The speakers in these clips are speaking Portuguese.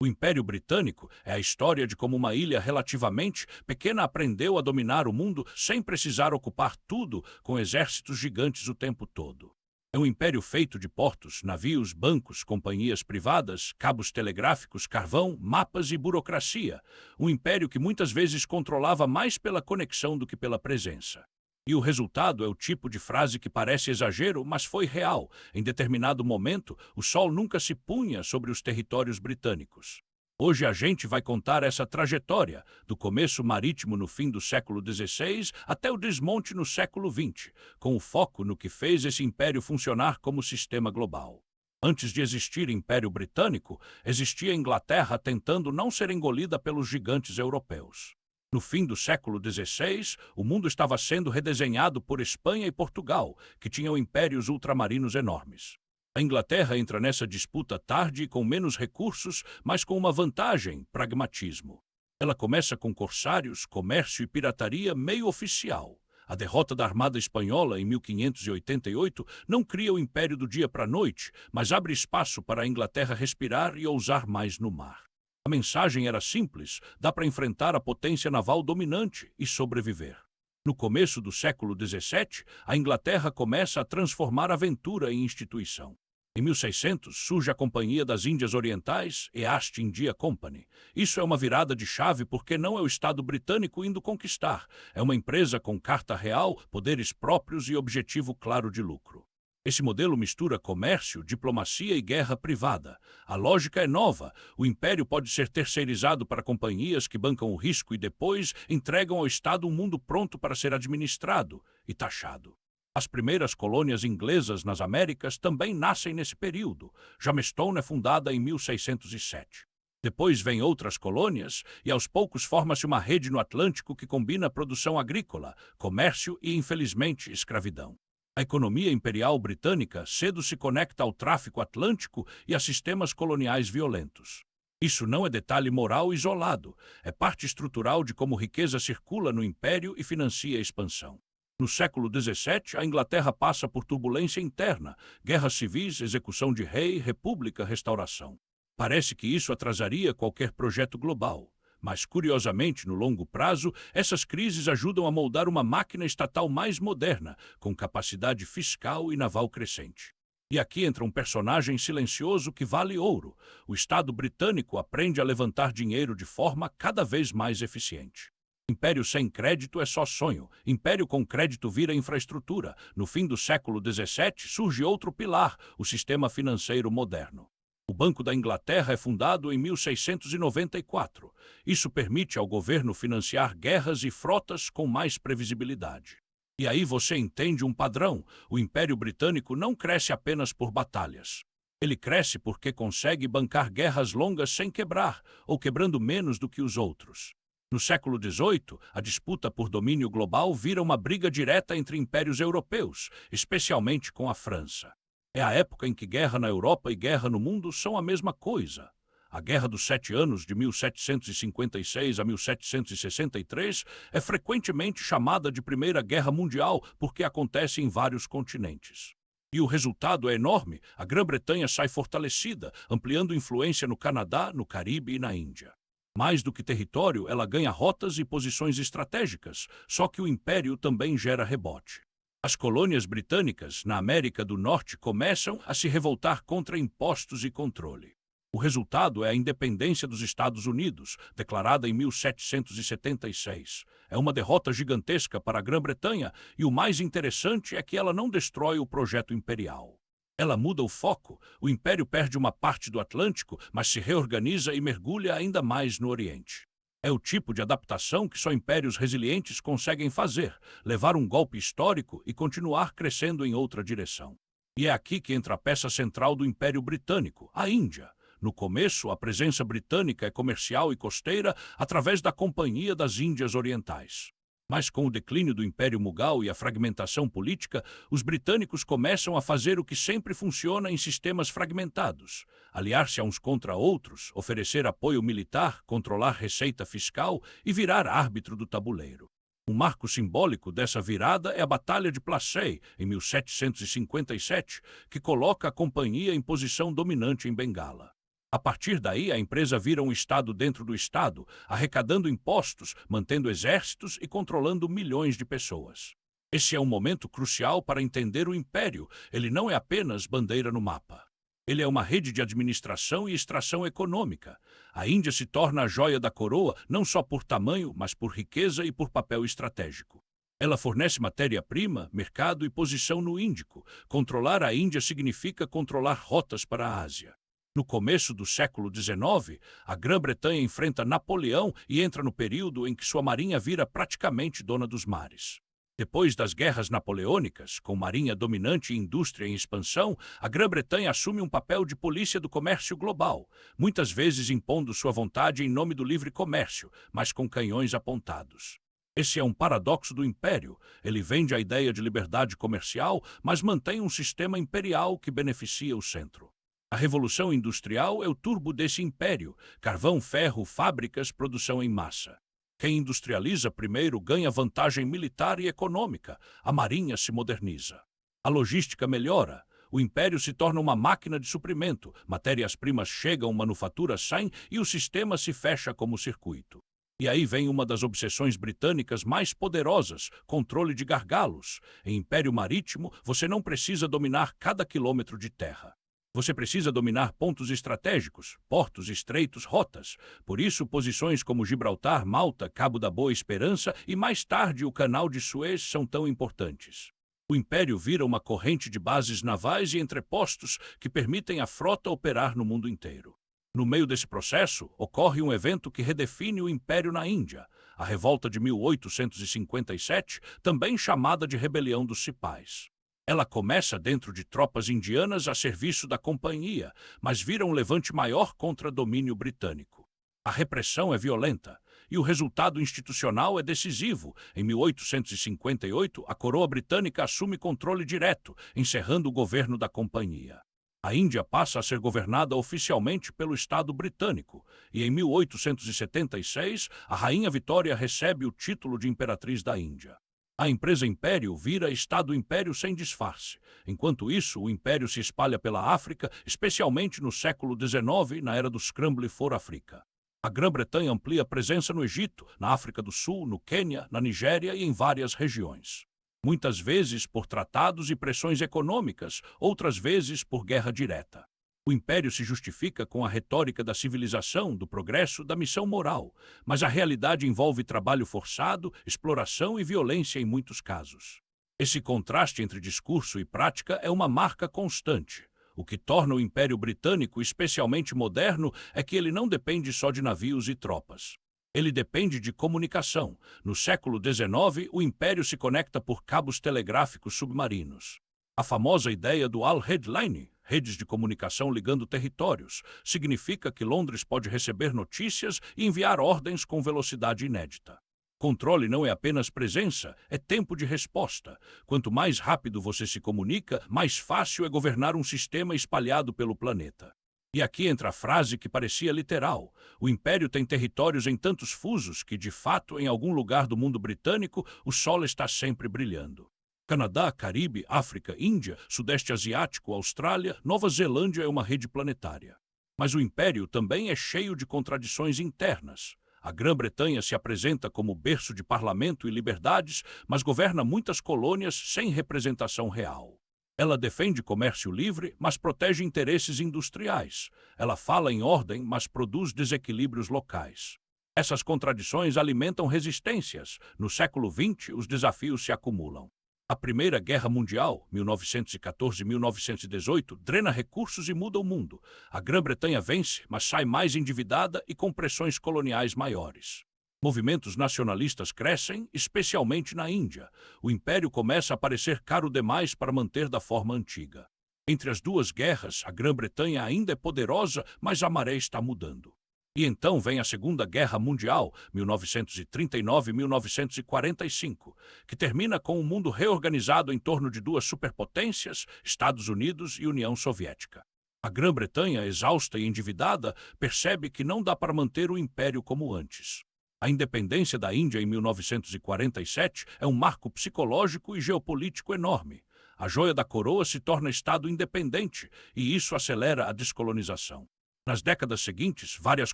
O Império Britânico é a história de como uma ilha relativamente pequena aprendeu a dominar o mundo sem precisar ocupar tudo com exércitos gigantes o tempo todo. É um império feito de portos, navios, bancos, companhias privadas, cabos telegráficos, carvão, mapas e burocracia. Um império que muitas vezes controlava mais pela conexão do que pela presença. E o resultado é o tipo de frase que parece exagero, mas foi real. Em determinado momento, o sol nunca se punha sobre os territórios britânicos. Hoje a gente vai contar essa trajetória, do começo marítimo no fim do século XVI até o desmonte no século XX, com o foco no que fez esse império funcionar como sistema global. Antes de existir Império Britânico, existia a Inglaterra tentando não ser engolida pelos gigantes europeus. No fim do século XVI, o mundo estava sendo redesenhado por Espanha e Portugal, que tinham impérios ultramarinos enormes. A Inglaterra entra nessa disputa tarde e com menos recursos, mas com uma vantagem: pragmatismo. Ela começa com corsários, comércio e pirataria meio oficial. A derrota da Armada Espanhola em 1588 não cria o império do dia para a noite, mas abre espaço para a Inglaterra respirar e ousar mais no mar. A mensagem era simples: dá para enfrentar a potência naval dominante e sobreviver. No começo do século XVII, a Inglaterra começa a transformar a aventura em instituição. Em 1600, surge a Companhia das Índias Orientais, East India Company. Isso é uma virada de chave porque não é o Estado britânico indo conquistar. É uma empresa com carta real, poderes próprios e objetivo claro de lucro. Esse modelo mistura comércio, diplomacia e guerra privada. A lógica é nova. O império pode ser terceirizado para companhias que bancam o risco e depois entregam ao Estado um mundo pronto para ser administrado e taxado. As primeiras colônias inglesas nas Américas também nascem nesse período. Jamestown é fundada em 1607. Depois vêm outras colônias e aos poucos forma-se uma rede no Atlântico que combina produção agrícola, comércio e, infelizmente, escravidão. A economia imperial britânica cedo se conecta ao tráfico atlântico e a sistemas coloniais violentos. Isso não é detalhe moral isolado, é parte estrutural de como riqueza circula no império e financia a expansão. No século XVII, a Inglaterra passa por turbulência interna, guerras civis, execução de rei, república, restauração. Parece que isso atrasaria qualquer projeto global. Mas, curiosamente, no longo prazo, essas crises ajudam a moldar uma máquina estatal mais moderna, com capacidade fiscal e naval crescente. E aqui entra um personagem silencioso que vale ouro. O Estado britânico aprende a levantar dinheiro de forma cada vez mais eficiente. Império sem crédito é só sonho. Império com crédito vira infraestrutura. No fim do século XVII, surge outro pilar, o sistema financeiro moderno. O Banco da Inglaterra é fundado em 1694. Isso permite ao governo financiar guerras e frotas com mais previsibilidade. E aí você entende um padrão: o Império Britânico não cresce apenas por batalhas. Ele cresce porque consegue bancar guerras longas sem quebrar, ou quebrando menos do que os outros. No século XVIII, a disputa por domínio global vira uma briga direta entre impérios europeus, especialmente com a França. É a época em que guerra na Europa e guerra no mundo são a mesma coisa. A Guerra dos Sete Anos, de 1756 a 1763, é frequentemente chamada de Primeira Guerra Mundial porque acontece em vários continentes. E o resultado é enorme: a Grã-Bretanha sai fortalecida, ampliando influência no Canadá, no Caribe e na Índia. Mais do que território, ela ganha rotas e posições estratégicas, só que o império também gera rebote. As colônias britânicas na América do Norte começam a se revoltar contra impostos e controle. O resultado é a independência dos Estados Unidos, declarada em 1776. É uma derrota gigantesca para a Grã-Bretanha e o mais interessante é que ela não destrói o projeto imperial. Ela muda o foco. O império perde uma parte do Atlântico, mas se reorganiza e mergulha ainda mais no Oriente. É o tipo de adaptação que só impérios resilientes conseguem fazer: levar um golpe histórico e continuar crescendo em outra direção. E é aqui que entra a peça central do Império Britânico, a Índia. No começo, a presença britânica é comercial e costeira através da Companhia das Índias Orientais. Mas com o declínio do Império Mughal e a fragmentação política, os britânicos começam a fazer o que sempre funciona em sistemas fragmentados: aliar-se a uns contra outros, oferecer apoio militar, controlar receita fiscal e virar árbitro do tabuleiro. Um marco simbólico dessa virada é a Batalha de Plassey, em 1757, que coloca a companhia em posição dominante em Bengala. A partir daí, a empresa vira um Estado dentro do Estado, arrecadando impostos, mantendo exércitos e controlando milhões de pessoas. Esse é um momento crucial para entender o império. Ele não é apenas bandeira no mapa. Ele é uma rede de administração e extração econômica. A Índia se torna a joia da coroa não só por tamanho, mas por riqueza e por papel estratégico. Ela fornece matéria-prima, mercado e posição no Índico. Controlar a Índia significa controlar rotas para a Ásia. No começo do século XIX, a Grã-Bretanha enfrenta Napoleão e entra no período em que sua marinha vira praticamente dona dos mares. Depois das guerras napoleônicas, com marinha dominante e indústria em expansão, a Grã-Bretanha assume um papel de polícia do comércio global, muitas vezes impondo sua vontade em nome do livre comércio, mas com canhões apontados. Esse é um paradoxo do império. Ele vende a ideia de liberdade comercial, mas mantém um sistema imperial que beneficia o centro. A Revolução Industrial é o turbo desse império: carvão, ferro, fábricas, produção em massa. Quem industrializa primeiro ganha vantagem militar e econômica. A marinha se moderniza. A logística melhora. O império se torna uma máquina de suprimento. Matérias-primas chegam, manufaturas saem e o sistema se fecha como circuito. E aí vem uma das obsessões britânicas mais poderosas: controle de gargalos. Em império marítimo, você não precisa dominar cada quilômetro de terra. Você precisa dominar pontos estratégicos, portos estreitos, rotas. Por isso, posições como Gibraltar, Malta, Cabo da Boa Esperança e, mais tarde, o Canal de Suez são tão importantes. O império vira uma corrente de bases navais e entrepostos que permitem à frota operar no mundo inteiro. No meio desse processo, ocorre um evento que redefine o império na Índia: a Revolta de 1857, também chamada de Rebelião dos Cipais. Ela começa dentro de tropas indianas a serviço da companhia, mas vira um levante maior contra domínio britânico. A repressão é violenta e o resultado institucional é decisivo. Em 1858, a coroa britânica assume controle direto, encerrando o governo da companhia. A Índia passa a ser governada oficialmente pelo Estado britânico, e em 1876, a Rainha Vitória recebe o título de Imperatriz da Índia. A empresa Império vira Estado-Império sem disfarce. Enquanto isso, o Império se espalha pela África, especialmente no século XIX, na era do Scramble for Africa. A Grã-Bretanha amplia a presença no Egito, na África do Sul, no Quênia, na Nigéria e em várias regiões. Muitas vezes por tratados e pressões econômicas, outras vezes por guerra direta. O império se justifica com a retórica da civilização, do progresso, da missão moral, mas a realidade envolve trabalho forçado, exploração e violência em muitos casos. Esse contraste entre discurso e prática é uma marca constante. O que torna o Império Britânico especialmente moderno é que ele não depende só de navios e tropas. Ele depende de comunicação. No século XIX, o império se conecta por cabos telegráficos submarinos. A famosa ideia do All-Headline, redes de comunicação ligando territórios, significa que Londres pode receber notícias e enviar ordens com velocidade inédita. Controle não é apenas presença, é tempo de resposta. Quanto mais rápido você se comunica, mais fácil é governar um sistema espalhado pelo planeta. E aqui entra a frase que parecia literal: o império tem territórios em tantos fusos que, de fato, em algum lugar do mundo britânico, o sol está sempre brilhando. Canadá, Caribe, África, Índia, Sudeste Asiático, Austrália, Nova Zelândia é uma rede planetária. Mas o império também é cheio de contradições internas. A Grã-Bretanha se apresenta como berço de parlamento e liberdades, mas governa muitas colônias sem representação real. Ela defende comércio livre, mas protege interesses industriais. Ela fala em ordem, mas produz desequilíbrios locais. Essas contradições alimentam resistências. No século XX, os desafios se acumulam. A Primeira Guerra Mundial, 1914-1918, drena recursos e muda o mundo. A Grã-Bretanha vence, mas sai mais endividada e com pressões coloniais maiores. Movimentos nacionalistas crescem, especialmente na Índia. O império começa a parecer caro demais para manter da forma antiga. Entre as duas guerras, a Grã-Bretanha ainda é poderosa, mas a maré está mudando. E então vem a Segunda Guerra Mundial, 1939-1945, que termina com o mundo reorganizado em torno de duas superpotências, Estados Unidos e União Soviética. A Grã-Bretanha, exausta e endividada, percebe que não dá para manter o império como antes. A independência da Índia em 1947 é um marco psicológico e geopolítico enorme. A joia da coroa se torna Estado independente, e isso acelera a descolonização. Nas décadas seguintes, várias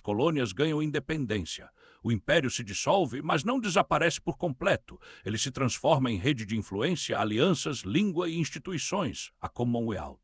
colônias ganham independência. O império se dissolve, mas não desaparece por completo. Ele se transforma em rede de influência, alianças, língua e instituições, a Commonwealth.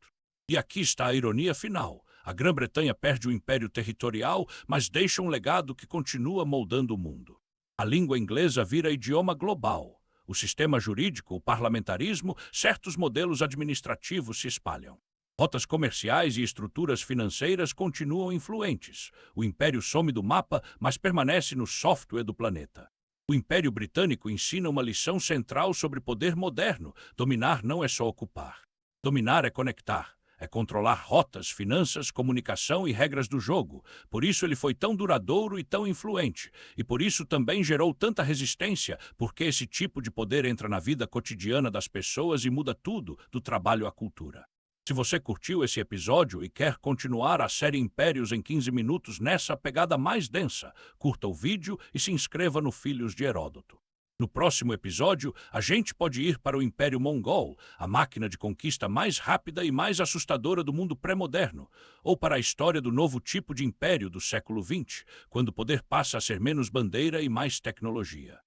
E aqui está a ironia final. A Grã-Bretanha perde o império territorial, mas deixa um legado que continua moldando o mundo. A língua inglesa vira idioma global. O sistema jurídico, o parlamentarismo, certos modelos administrativos se espalham. Rotas comerciais e estruturas financeiras continuam influentes. O império some do mapa, mas permanece no software do planeta. O Império Britânico ensina uma lição central sobre poder moderno. Dominar não é só ocupar. Dominar é conectar. É controlar rotas, finanças, comunicação e regras do jogo. Por isso ele foi tão duradouro e tão influente. E por isso também gerou tanta resistência, porque esse tipo de poder entra na vida cotidiana das pessoas e muda tudo, do trabalho à cultura. Se você curtiu esse episódio e quer continuar a série Impérios em 15 minutos nessa pegada mais densa, curta o vídeo e se inscreva no Filhos de Heródoto. No próximo episódio, a gente pode ir para o Império Mongol, a máquina de conquista mais rápida e mais assustadora do mundo pré-moderno, ou para a história do novo tipo de império do século XX, quando o poder passa a ser menos bandeira e mais tecnologia.